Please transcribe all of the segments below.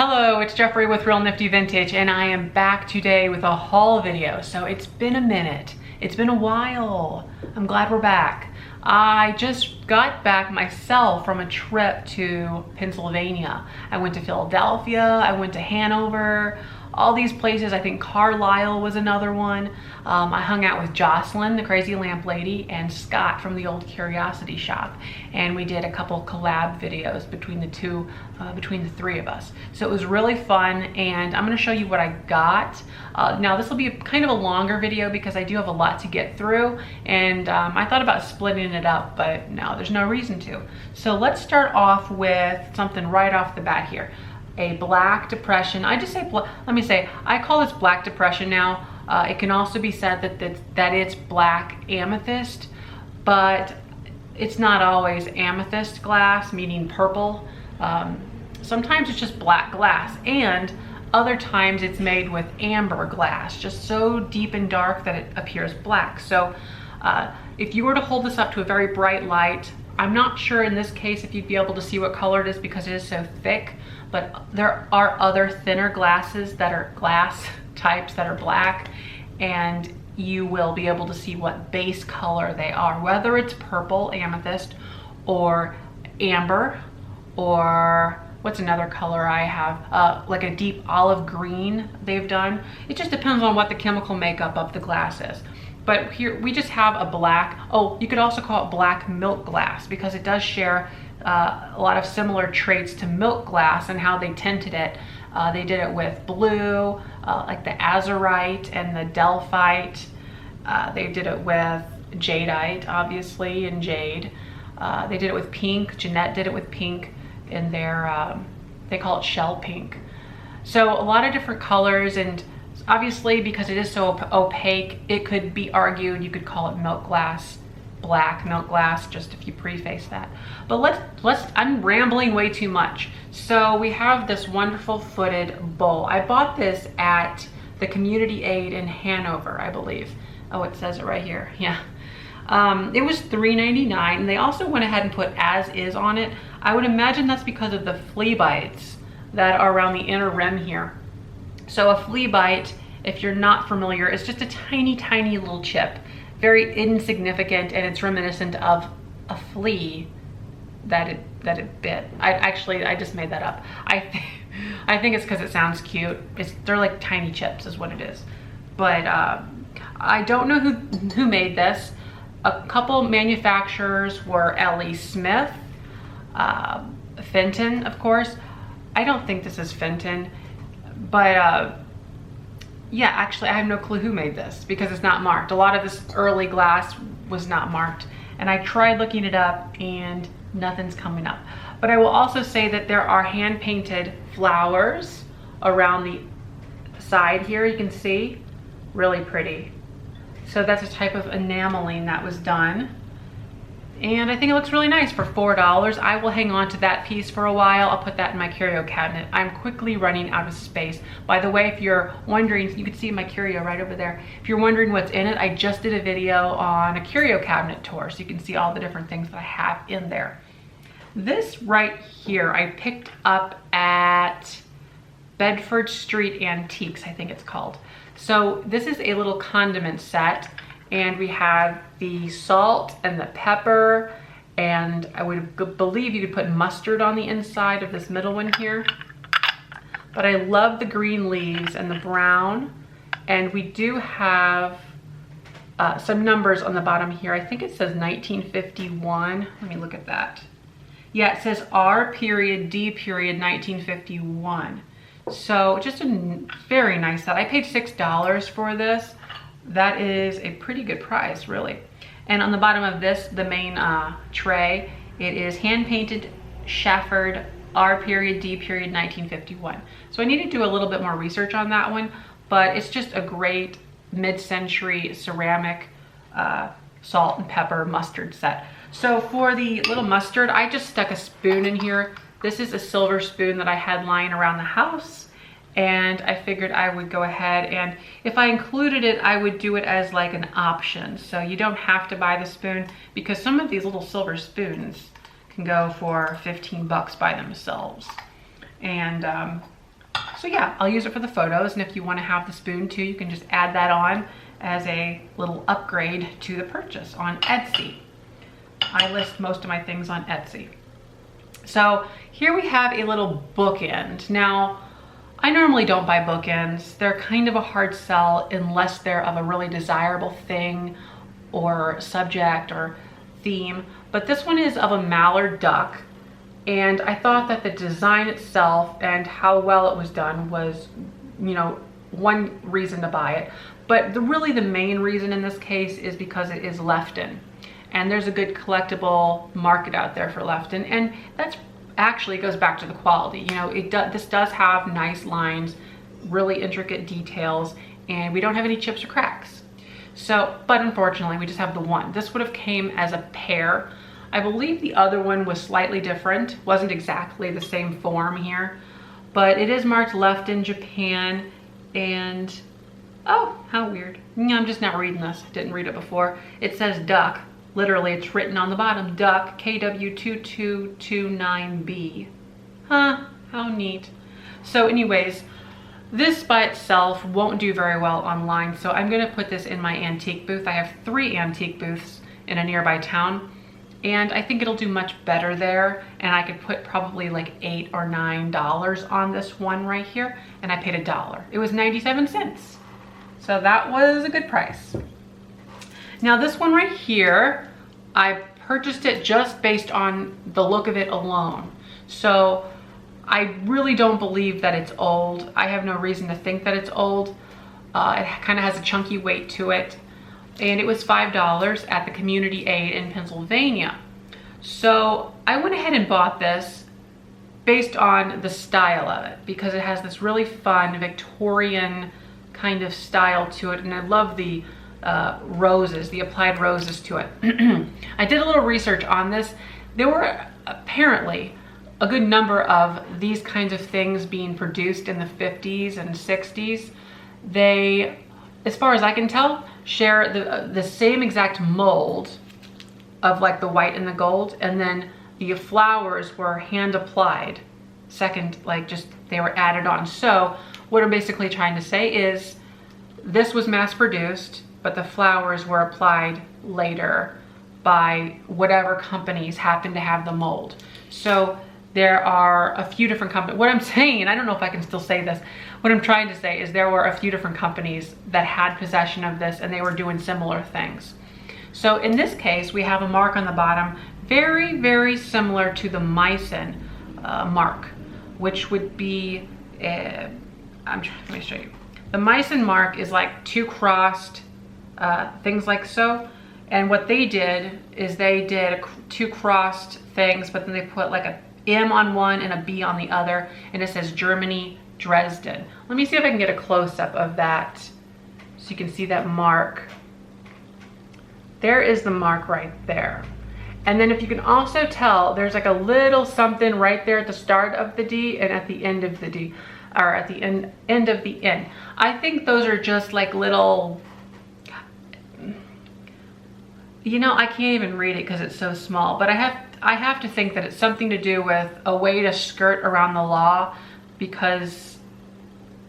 Hello, it's Jeffrey with Real Nifty Vintage, and I am back today with a haul video. So it's been a minute. It's been a while. I'm glad we're back. I just got back myself from a trip to Pennsylvania. I went to Philadelphia, I went to Hanover, all these places. I think Carlisle was another one. I hung out with Jocelyn, the crazy lamp lady, and Scott from the old Curiosity Shop. And we did a couple collab videos between the three of us. So it was really fun, and I'm gonna show you what I got. Now this will be kind of a longer video because I do have a lot to get through, and I thought about splitting it up, but no, there's no reason to. So let's start off with something right off the bat here. A black depression. I just say, let me say, I call this black depression now. It can also be said that it's black amethyst, but it's not always amethyst glass, meaning purple. Sometimes it's just black glass, and other times it's made with amber glass, just so deep and dark that it appears black. So if you were to hold this up to a very bright light, I'm not sure in this case if you'd be able to see what color it is because it is so thick, but there are other thinner glasses that are glass types that are black, and you will be able to see what base color they are, whether it's purple amethyst or amber, or what's another color I have, like a deep olive green they've done. It just depends on what the chemical makeup of the glass is. But here we just have a black, oh, you could also call it black milk glass because it does share a lot of similar traits to milk glass and how they tinted it. They did it with blue, like the azurite and the delphite. They did it with jadeite, obviously, and jade. They did it with pink. Jeanette did it with pink in their, they call it shell pink. So a lot of different colors, and obviously because it is so opaque, it could be argued you could call it milk glass, black milk glass, just if you preface that. But I'm rambling way too much. So we have this wonderful footed bowl. I bought this at the Community Aid in Hanover, I believe. Oh, it says it right here, yeah. It was $3.99, and they also went ahead and put as is on it. I would imagine that's because of the flea bites that are around the inner rim here. So a flea bite, if you're not familiar, is just a tiny, tiny little chip, very insignificant, and it's reminiscent of a flea that it bit. I just made that up. I think it's because it sounds cute. They're like tiny chips is what it is. But I don't know who made this. A couple manufacturers were L.E. Smith, Fenton, of course. I don't think this is Fenton, but yeah, actually I have no clue who made this because it's not marked. A lot of this early glass was not marked, and I tried looking it up and nothing's coming up. But I will also say that there are hand-painted flowers around the side here. You can see, really pretty. So that's a type of enameling that was done. And I think it looks really nice for $4. I will hang on to that piece for a while. I'll put that in my curio cabinet. I'm quickly running out of space. By the way, if you're wondering, you can see my curio right over there. If you're wondering what's in it, I just did a video on a curio cabinet tour, so you can see all the different things that I have in there. This right here, I picked up at Bedford Street Antiques, I think it's called. So this is a little condiment set, and we have the salt and the pepper, and I would believe you could put mustard on the inside of this middle one here. But I love the green leaves and the brown, and we do have some numbers on the bottom here. I think it says 1951. Let me look at that. Yeah, it says R period D period 1951. So just a very nice set. I paid $6 for this. That is a pretty good price, really. And on the bottom of this, the main tray, it is hand-painted Shafford R period D period 1951. So I need to do a little bit more research on that one, but it's just a great mid-century ceramic salt and pepper mustard set. So for the little mustard, I just stuck a spoon in here. This is a silver spoon that I had lying around the house, and I figured I would go ahead, and if I included it, I would do it as like an option. So you don't have to buy the spoon, because some of these little silver spoons can go for 15 bucks by themselves. And So yeah, I'll use it for the photos, and if you want to have the spoon too, you can just add that on as a little upgrade to the purchase on Etsy. I list most of my things on Etsy. So here we have a little bookend. Now, I normally don't buy bookends. They're kind of a hard sell unless they're of a really desirable thing or subject or theme. But this one is of a mallard duck. And I thought that the design itself and how well it was done was, you know, one reason to buy it. But really the main reason in this case is because it is Lefton. And there's a good collectible market out there for Lefton. And that's actually goes back to the quality. You know, this does have nice lines, really intricate details, and we don't have any chips or cracks. So, but unfortunately we just have the one. This would have came as a pair. I believe the other one was slightly different, wasn't exactly the same form here, but it is marked Lefton, Japan, and oh, how weird. I'm just not reading this, didn't read it before. It says duck, literally it's written on the bottom, duck, KW2229B. Huh, how neat. So anyways, this by itself won't do very well online, so I'm gonna put this in my antique booth. I have 3 antique booths in a nearby town, and I think it'll do much better there, and I could put probably like $8 or $9 on this one right here, and I paid $1. It was 97 cents. So that was a good price. Now this one right here, I purchased it just based on the look of it alone. So I really don't believe that it's old. I have no reason to think that it's old. It kind of has a chunky weight to it. And it was $5 at the Community Aid in Pennsylvania. So I went ahead and bought this based on the style of it because it has this really fun Victorian kind of style to it, and I love the roses, the applied roses to it. I did a little research on this. There were apparently a good number of these kinds of things being produced in the 50s and 60s. They, as far as I can tell, share the same exact mold of like the white and the gold, and then the flowers were hand applied. Second, like just they were added on. So what I'm basically trying to say is this was mass produced, but the flowers were applied later by whatever companies happen to have the mold. So there are a few different companies. What I'm saying, I don't know if I can still say this, what I'm trying to say is there were a few different companies that had possession of this, and they were doing similar things. So in this case, we have a mark on the bottom, very, very similar to the Meissen mark, which would be, let me show you. The Meissen mark is like 2 crossed, things like so. And what they did is they did 2 crossed things, but then they put like a M on one and a B on the other, and it says Germany, Dresden. Let me see if I can get a close-up of that so you can see that mark. There is the mark right there. And then if you can also tell, there's like a little something right there at the start of the D and at the end of the D, or at the end of the N. I think those are just like little, you know, I can't even read it because it's so small, but I have to think that it's something to do with a way to skirt around the law, because,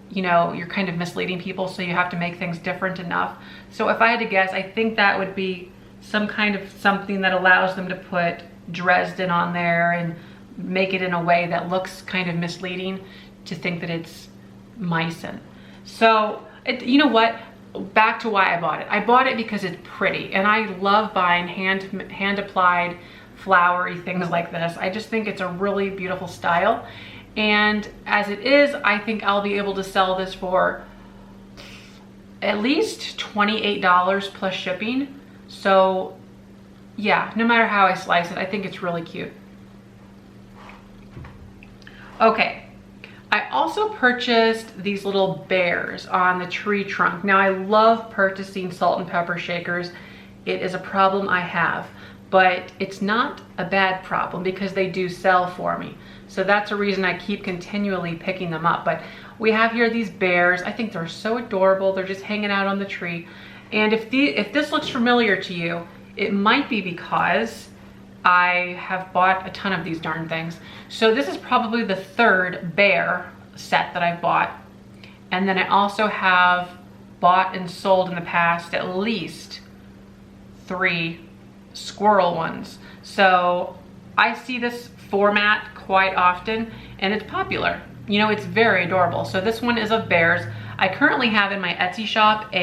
you know, you're kind of misleading people, so you have to make things different enough. So if I had to guess, I think that would be some kind of something that allows them to put Dresden on there and make it in a way that looks kind of misleading to think that it's Meissen. So, you know what? Back to why I bought it. I bought it because it's pretty, and I love buying hand applied flowery things like this. I just think it's a really beautiful style, and as it is, I think I'll be able to sell this for at least $28 plus shipping. So yeah, no matter how I slice it, I think it's really cute. Okay, I also purchased these little bears on the tree trunk. Now I love purchasing salt and pepper shakers. It is a problem I have, but it's not a bad problem because they do sell for me. So that's a reason I keep continually picking them up. But we have here these bears. I think they're so adorable. They're just hanging out on the tree. And if this looks familiar to you, it might be because I have bought a ton of these darn things. So this is probably the 3rd bear set that I've bought. And then I also have bought and sold in the past at least 3 squirrel ones. So I see this format quite often and it's popular. You know, it's very adorable. So this one is of bears. I currently have in my Etsy shop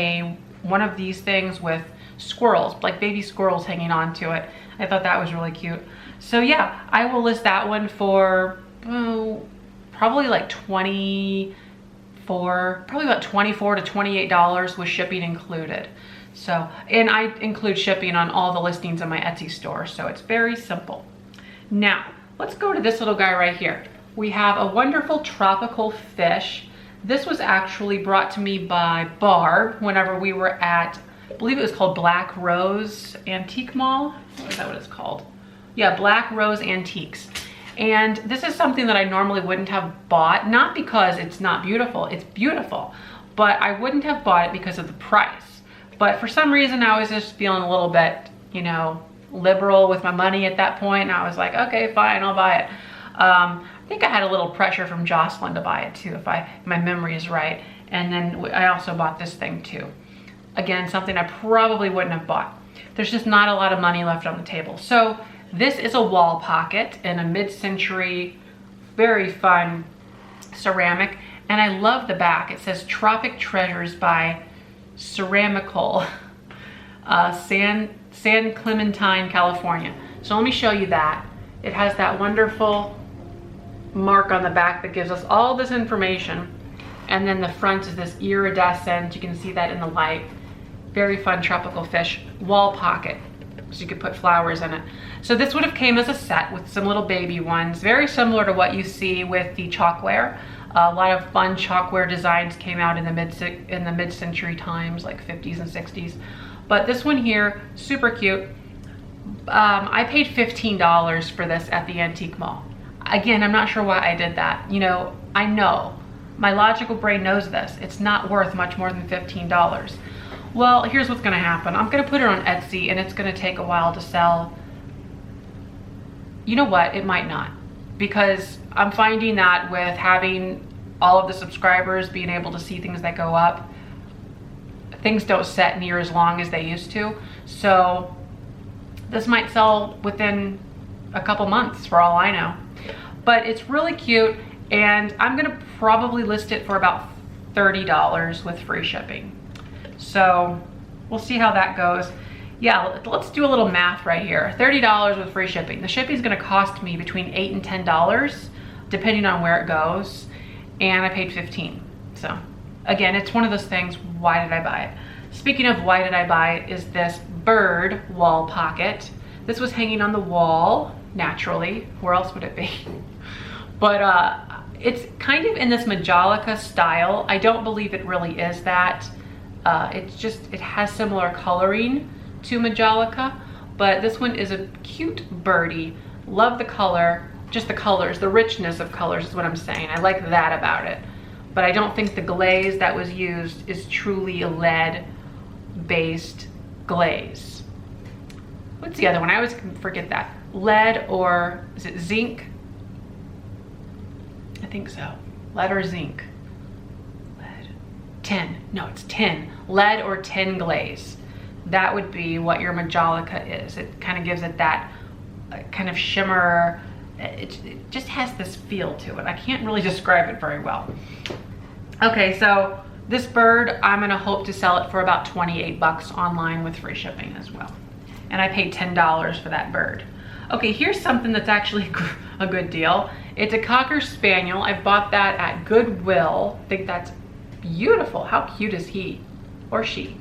one of these things with squirrels, like baby squirrels hanging on to it. I thought that was really cute. So yeah, I will list that one for probably like probably about $24 to $28 with shipping included. So, and I include shipping on all the listings in my Etsy store, so it's very simple. Now, let's go to this little guy right here. We have a wonderful tropical fish. This was actually brought to me by Barb whenever we were at, I believe it was called Black Rose Antique Mall. Is that what it's called? Yeah, Black Rose Antiques. And this is something that I normally wouldn't have bought, not because it's not beautiful, it's beautiful, but I wouldn't have bought it because of the price. But for some reason, I was just feeling a little bit, you know, liberal with my money at that point, and I was like, okay, fine, I'll buy it. I think I had a little pressure from Jocelyn to buy it too, if my memory is right. And then I also bought this thing too. Again, something I probably wouldn't have bought. There's just not a lot of money left on the table. So this is a wall pocket in a mid-century, very fun ceramic. And I love the back. It says Tropic Treasures by Ceramical, San Clementine, California. So let me show you that. It has that wonderful mark on the back that gives us all this information. And then the front is this iridescent, you can see that in the light. Very fun tropical fish wall pocket. So you could put flowers in it. So this would have came as a set with some little baby ones, very similar to what you see with the chalkware. A lot of fun chalkware designs came out in the mid-century times, like 50s and 60s. But this one here, super cute. I paid $15 for this at the antique mall. Again, I'm not sure why I did that. You know, I know. My logical brain knows this. It's not worth much more than $15. Well, here's what's gonna happen. I'm gonna put it on Etsy and it's gonna take a while to sell. You know what, it might not. Because I'm finding that with having all of the subscribers being able to see things that go up, things don't set near as long as they used to. So this might sell within a couple months for all I know. But it's really cute and I'm gonna probably list it for about $30 with free shipping. So we'll see how that goes. Yeah, let's do a little math right here. $30 with free shipping. The shipping is gonna cost me between $8 and $10, depending on where it goes. And I paid $15. So again, it's one of those things, why did I buy it? Speaking of why did I buy it, is this bird wall pocket. This was hanging on the wall, naturally. Where else would it be? But it's kind of in this Majolica style. I don't believe it really is that. It has similar coloring to Majolica, but this one is a cute birdie. Love the color, just the colors, the richness of colors is what I'm saying. I like that about it. But I don't think the glaze that was used is truly a lead-based glaze. What's the other one? I always forget that. Lead, or is it zinc? I think so. Lead or zinc. Tin. No, it's tin. Lead or tin glaze. That would be what your Majolica is. It kind of gives it that kind of shimmer. It just has this feel to it. I can't really describe it very well. Okay, so this bird, I'm gonna hope to sell it for about 28 bucks online with free shipping as well. And I paid $10 for that bird. Okay, here's something that's actually a good deal. It's a Cocker Spaniel. I bought that at Goodwill. I think that's beautiful. How cute is he or she?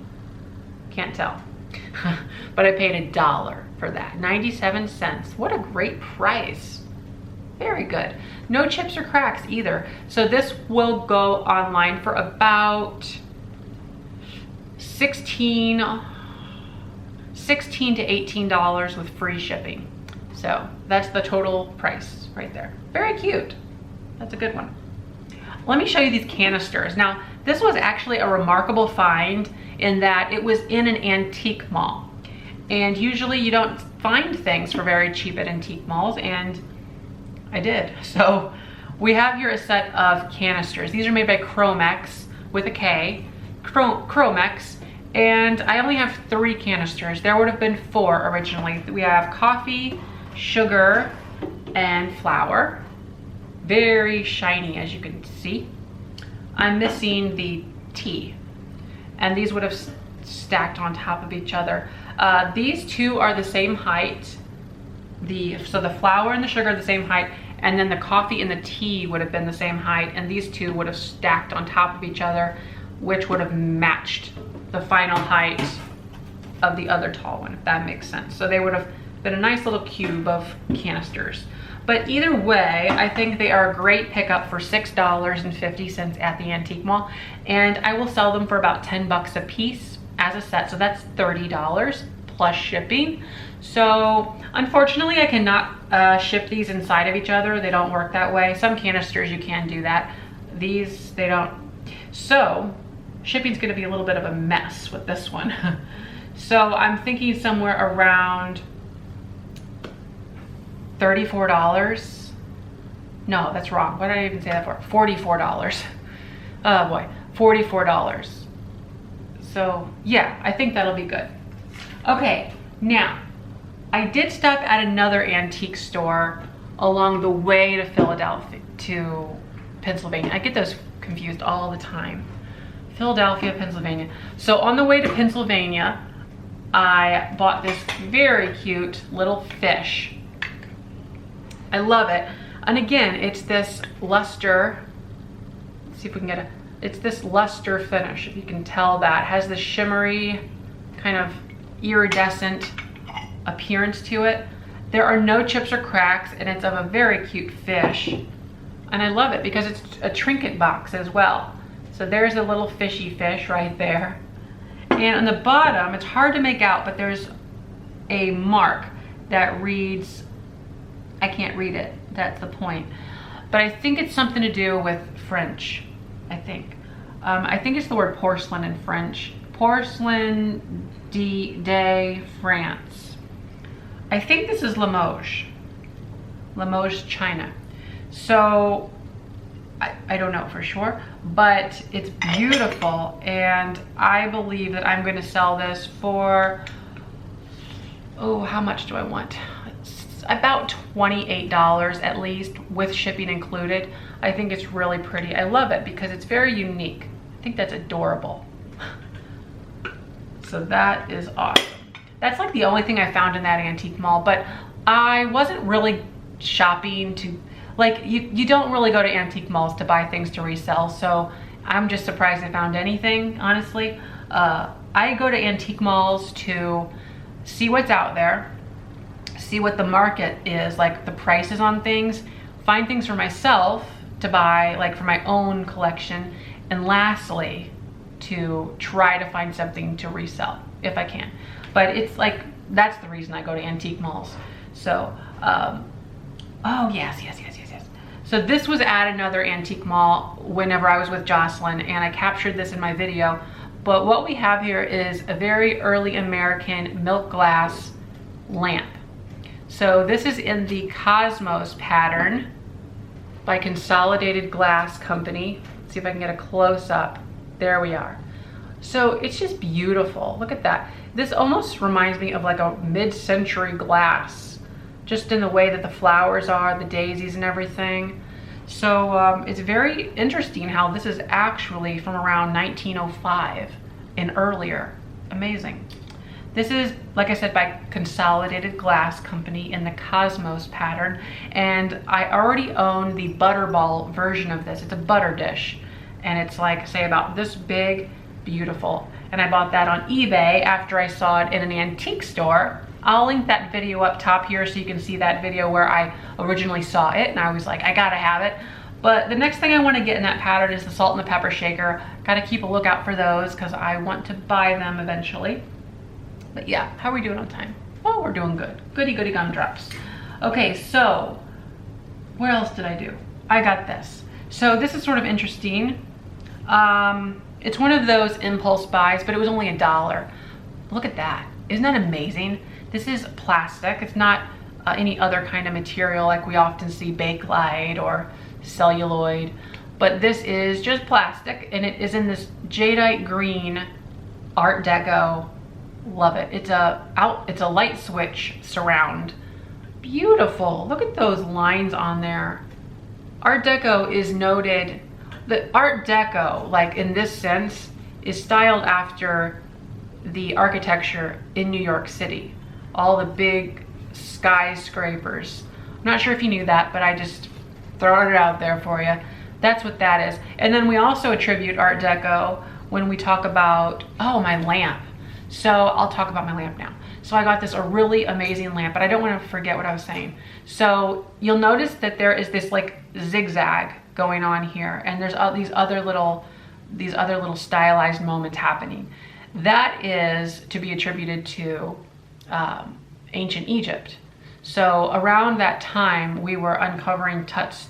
Can't tell. But I paid $1 for that, 97 cents. What a great price. Very good. No chips or cracks either. So this will go online for about $16 to $18 with free shipping. So that's the total price right there. Very cute. That's a good one. Let me show you these canisters. Now, this was actually a remarkable find in that it was in an antique mall. And usually you don't find things for very cheap at antique malls, and I did. So We have here a set of canisters. These are made by Chromex with a K, Chromex, and I only have 3 canisters. There would have been 4 originally. We have coffee, sugar, and flour. Very shiny, as you can see. I'm missing the tea, and these would have stacked on top of each other. These 2 are the same height. So the flour and the sugar are the same height, and then the coffee and the tea would have been the same height, and these 2 would have stacked on top of each other, which would have matched the final height of the other tall one, if that makes sense. So they would have been a nice little cube of canisters. But either way, I think they are a great pickup for $6.50 at the antique mall, and I will sell them for about 10 bucks a piece as a set, so that's $30 plus shipping. So unfortunately, I cannot ship these inside of each other. They don't work that way. Some canisters you can do that. These, they don't. So shipping's gonna be a little bit of a mess with this one. So I'm thinking somewhere around $34. No, that's wrong. What did I even say that for? $44. Oh boy, $44. So yeah, I think that'll be good. Okay, now, I did stop at another antique store along the way to Philadelphia, to Pennsylvania. I get those confused all the time. Philadelphia, Pennsylvania. So on the way to Pennsylvania, I bought this very cute little fish. I love it. And again, it's this luster. Let's see if we can get a, it's this luster finish, if you can tell that. It has this shimmery, kind of iridescent appearance to it. There are no chips or cracks, and it's of a very cute fish. And I love it because it's a trinket box as well. So there's a little fishy fish right there. And on the bottom, it's hard to make out, but there's a mark that reads, I can't read it, that's the point. But I think it's something to do with French, I think. I think it's the word porcelain in French. Porcelain de France. I think this is Limoges, China. So I don't know for sure, but it's beautiful, and I believe that I'm going to sell this for, oh, how much do I want? It's about $28 at least, with shipping included. I think it's really pretty. I love it because it's very unique. I think that's adorable. So that is awesome. That's like the only thing I found in that antique mall, but I wasn't really shopping to, like, you don't really go to antique malls to buy things to resell, so I'm just surprised I found anything, honestly. I go to antique malls to see what's out there, see what the market is, like the prices on things, find things for myself to buy, like for my own collection, and lastly, to try to find something to resell if I can. But it's like, that's the reason I go to antique malls. So, oh yes. So this was at another antique mall whenever I was with Jocelyn, and I captured this in my video. But what we have here is a very early American milk glass lamp. So this is in the Cosmos pattern by Consolidated Glass Company. Let's see if I can get a close up. There we are. So it's just beautiful. Look at that. This almost reminds me of like a mid-century glass, just in the way that the flowers are, the daisies and everything. So it's very interesting how this is actually from around 1905 and earlier. Amazing. This is, like I said, by Consolidated Glass Company in the Cosmos pattern, and I already own the butterball version of this. It's a butter dish, and it's like, say, about this big, beautiful. And I bought that on eBay after I saw it in an antique store. I'll link that video up top here so you can see that video where I originally saw it, and I was like, I gotta have it. But the next thing I want to get in that pattern is the salt and the pepper shaker. Gotta keep a lookout for those because I want to buy them eventually. But yeah, how are we doing on time? Oh, we're doing good. Goody goody gumdrops. Okay, so what else did I do? I got this. So this is sort of interesting. It's one of those impulse buys, but it was only $1. Look at that. Isn't that amazing? This is plastic. It's not any other kind of material like we often see Bakelite or celluloid, but this is just plastic, and it is in this jadeite green Art Deco. Love it. It's a light switch surround. Beautiful. Look at those lines on there. Art Deco is noted. The Art Deco, like in this sense, is styled after the architecture in New York City. All the big skyscrapers. I'm not sure if you knew that, but I just throwing it out there for you. That's what that is. And then we also attribute Art Deco when we talk about, oh, my lamp. So I'll talk about my lamp now. So I got this a really amazing lamp, but I don't want to forget what I was saying. So you'll notice that there is this like zigzag going on here, and there's all these other little stylized moments happening. That is to be attributed to ancient Egypt. So around that time, we were uncovering Tut's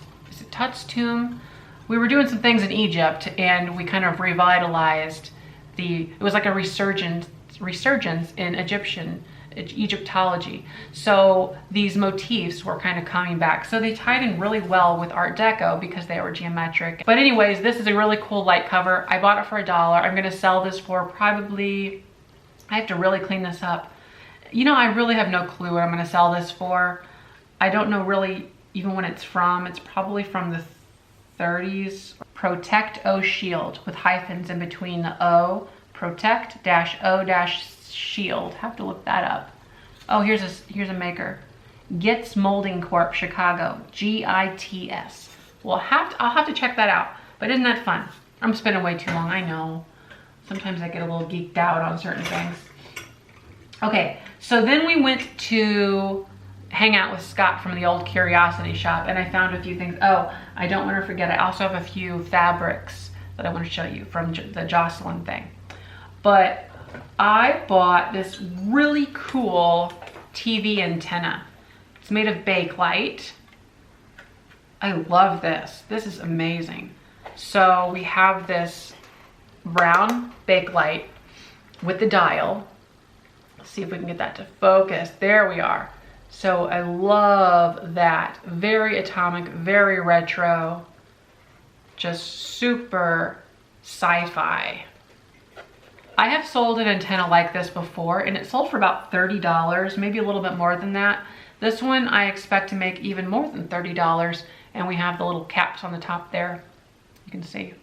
tomb. We were doing some things in Egypt, and we kind of revitalized it was like a resurgence in Egyptology. So these motifs were kind of coming back. So they tied in really well with Art Deco because they were geometric. But anyways, this is a really cool light cover. I bought it for $1. I'm gonna sell this for probably, I have to really clean this up. You know, I really have no clue what I'm gonna sell this for. I don't know really even when it's from. It's probably from the 30s. Protect O Shield with hyphens in between the O. Protect-O-Shield. Have to look that up. Oh, here's a maker. Gits Molding Corp, Chicago. GITS. Well, I'll have to check that out. But isn't that fun? I'm spending way too long, I know. Sometimes I get a little geeked out on certain things. Okay, so then we went to hang out with Scott from the old Curiosity Shop, and I found a few things. Oh, I don't want to forget, I also have a few fabrics that I want to show you from the Jocelyn thing. But I bought this really cool TV antenna. It's made of Bakelite. I love this. This is amazing. So we have this brown Bakelite with the dial. Let's see if we can get that to focus. There we are. So I love that. Very atomic, very retro, just super sci-fi. I have sold an antenna like this before, and it sold for about $30, maybe a little bit more than that. This one I expect to make even more than $30, and we have the little caps on the top there. You can see.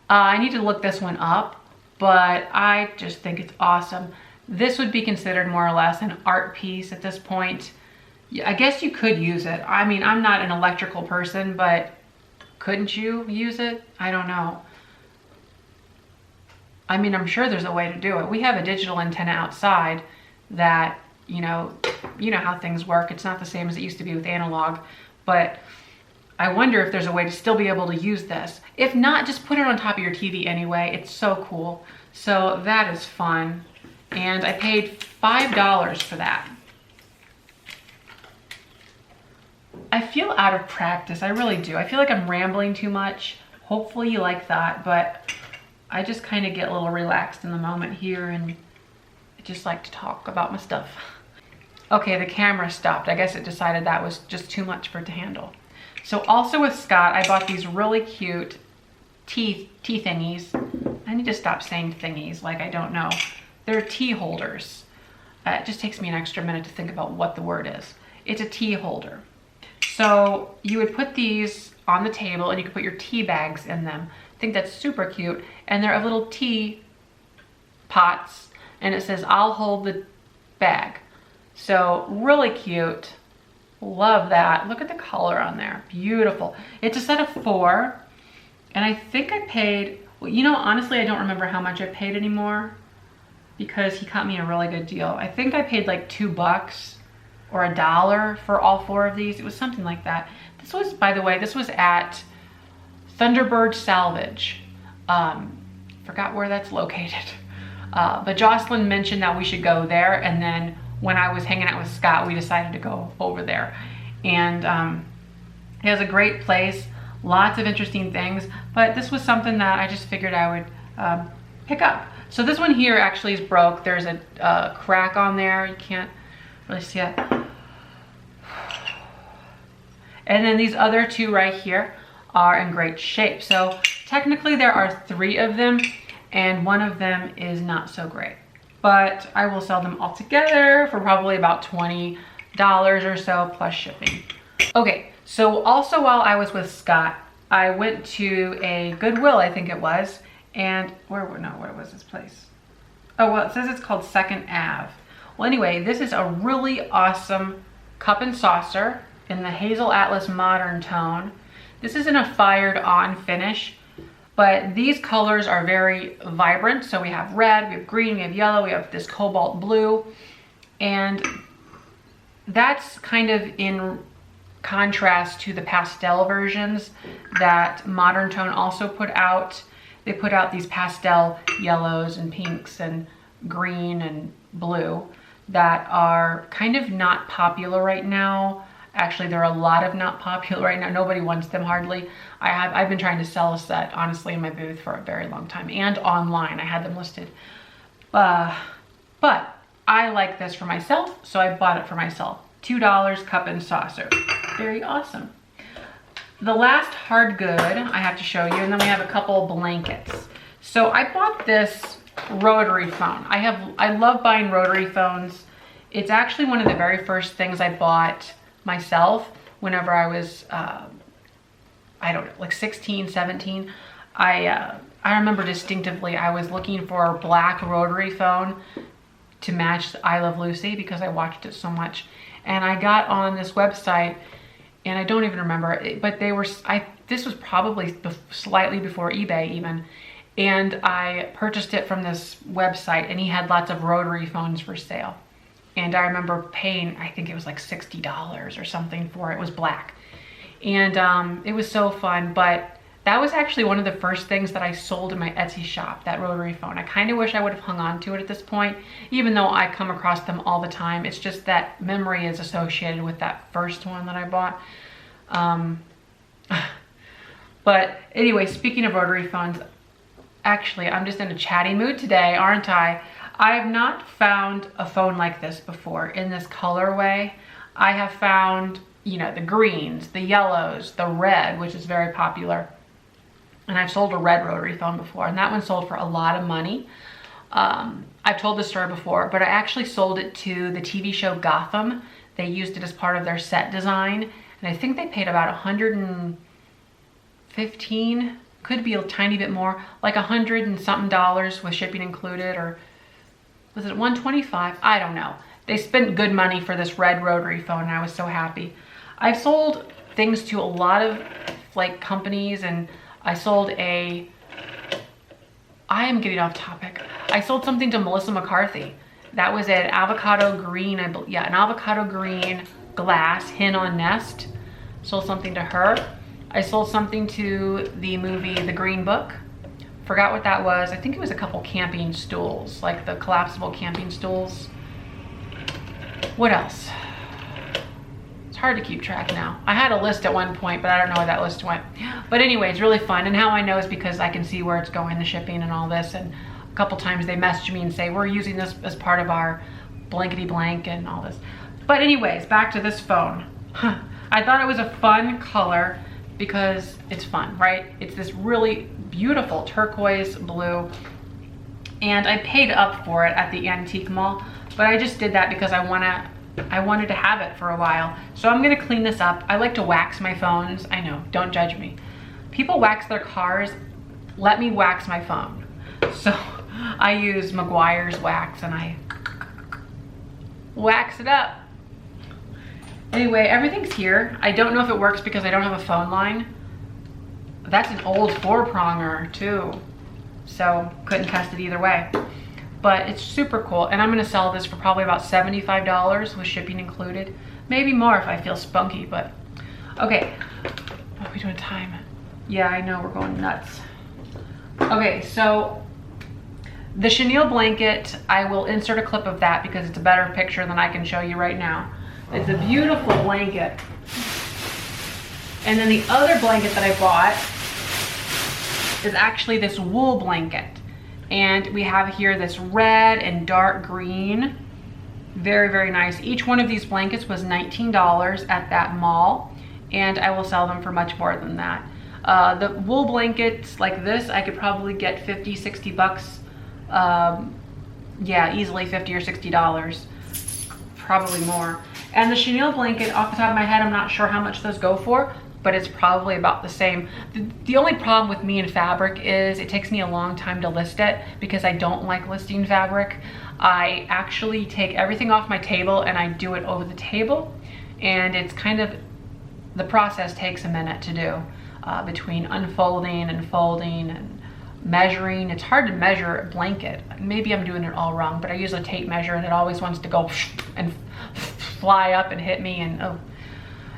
I need to look this one up, but I just think it's awesome. This would be considered more or less an art piece at this point. I guess you could use it. I mean, I'm not an electrical person, but couldn't you use it? I don't know. I mean, I'm sure there's a way to do it. We have a digital antenna outside that, you know how things work. It's not the same as it used to be with analog, but I wonder if there's a way to still be able to use this. If not, just put it on top of your TV anyway. It's so cool. So that is fun. And I paid $5 for that. I feel out of practice. I really do. I feel like I'm rambling too much. Hopefully you like that, but I just kind of get a little relaxed in the moment here, and I just like to talk about my stuff. Okay, the camera stopped. I guess it decided that was just too much for it to handle. So also with Scott, I bought these really cute tea thingies. I need to stop saying thingies like I don't know. They're tea holders. It just takes me an extra minute to think about what the word is. It's a tea holder. So you would put these on the table, and you could put your tea bags in them. I think that's super cute. And they're little tea pots, and it says, "I'll hold the bag." So really cute. Love that. Look at the color on there. Beautiful. It's a set of 4, and I think I paid, well, you know, honestly, I don't remember how much I paid anymore because he got me a really good deal. I think I paid like $2 or $1 for all 4 of these. It was something like that. This was, by the way, this was at Thunderbird Salvage. Forgot where that's located. But Jocelyn mentioned that we should go there, and then when I was hanging out with Scott, we decided to go over there. And it was a great place, lots of interesting things, but this was something that I just figured I would pick up. So this one here actually is broke. There's a crack on there. You can't really see it. And then these other two right here are in great shape. So technically there are 3 of them and one of them is not so great. But I will sell them all together for probably about $20 or so plus shipping. Okay, so also while I was with Scott, I went to a Goodwill, I think it was, and where was this place? Oh, well, it says it's called 2nd Ave. Well, anyway, this is a really awesome cup and saucer in the Hazel Atlas Modern tone. This is in a fired on finish, but these colors are very vibrant. So we have red, we have green, we have yellow, we have this cobalt blue, and that's kind of in contrast to the pastel versions that Modern Tone also put out. They put out these pastel yellows and pinks and green and blue that are kind of not popular right now. Actually, there are a lot of not popular right now. Nobody wants them hardly. I've been trying to sell a set, honestly, in my booth for a very long time and online. I had them listed. But I like this for myself, so I bought it for myself. $2 cup and saucer. Very awesome. The last hard good I have to show you, and then we have a couple blankets. So I bought this rotary phone. I love buying rotary phones. It's actually one of the very first things I bought myself whenever I was, I don't know, like 16, 17. I remember distinctively I was looking for a black rotary phone to match I Love Lucy because I watched it so much. And I got on this website, and I don't even remember, but this was probably slightly before eBay even. And I purchased it from this website, and he had lots of rotary phones for sale. And I remember paying, I think it was like $60 or something for it. It was black. And it was so fun, but that was actually one of the first things that I sold in my Etsy shop, that rotary phone. I kind of wish I would have hung on to it at this point, even though I come across them all the time. It's just that memory is associated with that first one that I bought. But anyway, speaking of rotary phones, actually, I'm just in a chatty mood today, aren't I? I have not found a phone like this before in this colorway. I have found, you know, the greens, the yellows, the red, which is very popular. And I've sold a red rotary phone before, and that one sold for a lot of money. I've told this story before, but I actually sold it to the TV show Gotham. They used it as part of their set design, and I think they paid about $115, could be a tiny bit more, like $100 and something with shipping included, or was it $125? I don't know. They spent good money for this red rotary phone, and I was so happy. I've sold things to a lot of like companies, and I sold I am getting off topic. I sold something to Melissa McCarthy. That was an avocado green, an avocado green glass hen on nest. Sold something to her. I sold something to the movie The Green Book. Forgot what that was. I think it was a couple camping stools, like the collapsible camping stools. What else? It's hard to keep track now. I had a list at one point, but I don't know where that list went. But anyway, it's really fun. And how I know is because I can see where it's going, the shipping and all this. And a couple times they message me and say, we're using this as part of our blankety blank and all this. But anyways, back to this phone. I thought it was a fun color because it's fun, right? It's this really beautiful turquoise blue. And I paid up for it at the antique mall, but I just did that because I wanted to have it for a while. So I'm gonna clean this up. I like to wax my phones. I know, don't judge me. People wax their cars. Let me wax my phone. So I use Meguiar's wax and I wax it up. Anyway, everything's here. I don't know if it works because I don't have a phone line. That's an old 4-pronger too. So couldn't test it either way. But it's super cool, and I'm gonna sell this for probably about $75 with shipping included. Maybe more if I feel spunky, but okay. What are we doing time? Yeah, I know, we're going nuts. Okay, so the chenille blanket, I will insert a clip of that because it's a better picture than I can show you right now. It's a beautiful blanket. And then the other blanket that I bought is actually this wool blanket. And we have here this red and dark green. Very, very nice. Each one of these blankets was $19 at that mall. and I will sell them for much more than that. The wool blankets like this, I could probably get 50, 60 bucks. Yeah, easily 50 or $60, probably more. And the chenille blanket, off the top of my head, I'm not sure how much those go for, but it's probably about the same. The only problem with me and fabric is it takes me a long time to list it because I don't like listing fabric. I actually take everything off my table and I do it over the table, and it's kind of, the process takes a minute to do between unfolding and folding and measuring. It's hard to measure a blanket. Maybe I'm doing it all wrong, but I use a tape measure and it always wants to go and fly up and hit me, and oh.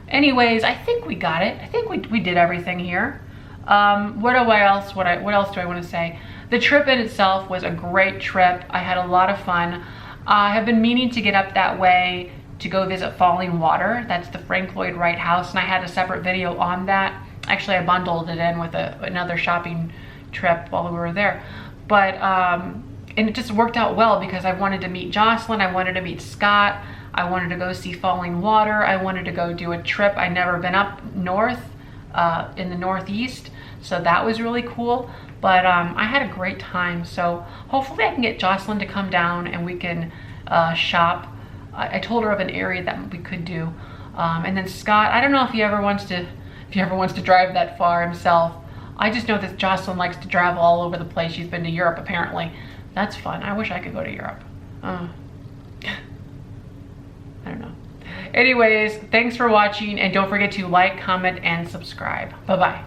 Anyways, I think we got it. I think we did everything here. What else do I want to say? The trip in itself was a great trip. I had a lot of fun. I have been meaning to get up that way to go visit Falling Water. That's the Frank Lloyd Wright house, and I had a separate video on that. Actually, I bundled it in with another shopping trip while we were there. But, and it just worked out well because I wanted to meet Jocelyn, I wanted to meet Scott, I wanted to go see Falling Water, I wanted to go do a trip. I'd never been up north, in the Northeast, so that was really cool. But I had a great time, so hopefully I can get Jocelyn to come down and we can shop. I told her of an area that we could do. And then Scott, I don't know if he ever wants to drive that far himself. I just know that Jocelyn likes to travel all over the place. She's been to Europe apparently. That's fun. I wish I could go to Europe. I don't know. Anyways, thanks for watching, and don't forget to like, comment, and subscribe. Bye-bye.